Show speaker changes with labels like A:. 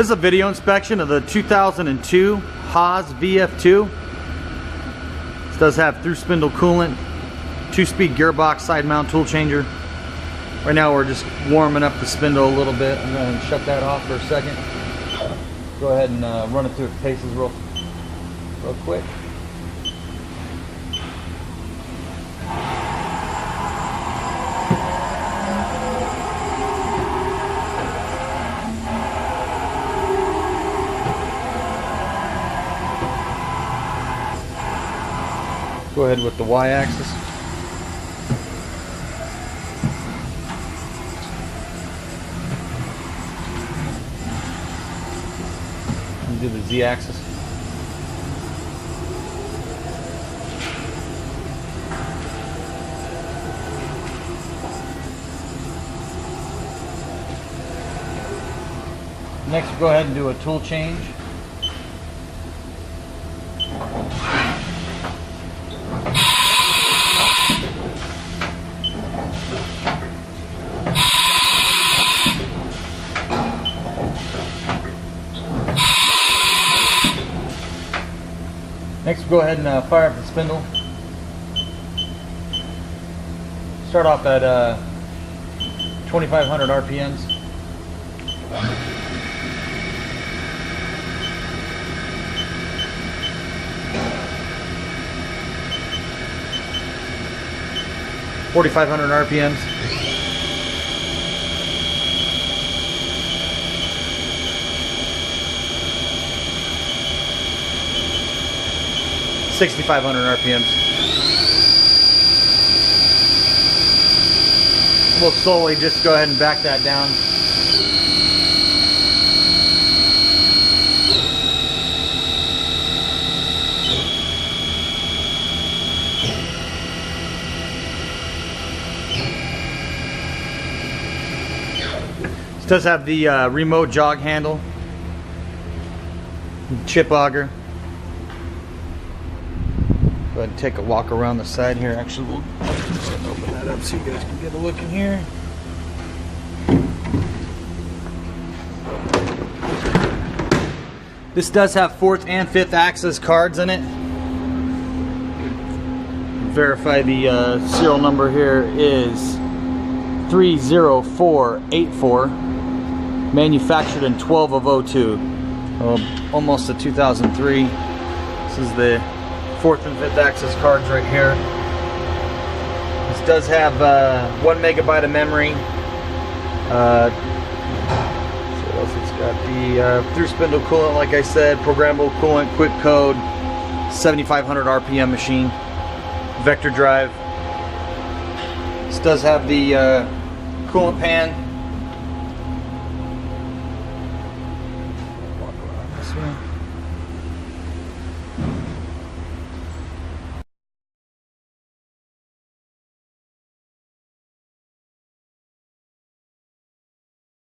A: This is a video inspection of the 2002 Haas VF2. This does have through spindle coolant, 2-speed gearbox, side mount tool changer. Right now we're just warming up the spindle a little bit. I'm going to shut that off for a second. Go ahead and run it through its paces real quick. Go ahead with the Y-axis. And do the Z-axis. Next, we'll go ahead and do a tool change. Next, we'll go ahead and fire up the spindle. Start off at 2,500 RPMs. RPMs. $6,500 RPMs. We'll slowly just go ahead and back that down. This does have the remote jog handle, chip auger. Go ahead and take a walk around the side here. Actually, we'll open that up so you guys can get a look in here. This does have 4th and 5th axis cards in it. Verify the serial number here is 30484. Manufactured in 12 of 02. Almost a 2003. This is the 4th and 5th axis cards right here. This does have 1 megabyte of memory. So what else it's got? The through spindle coolant, like I said, programmable coolant, quick code, 7,500 RPM machine, vector drive. This does have the coolant pan.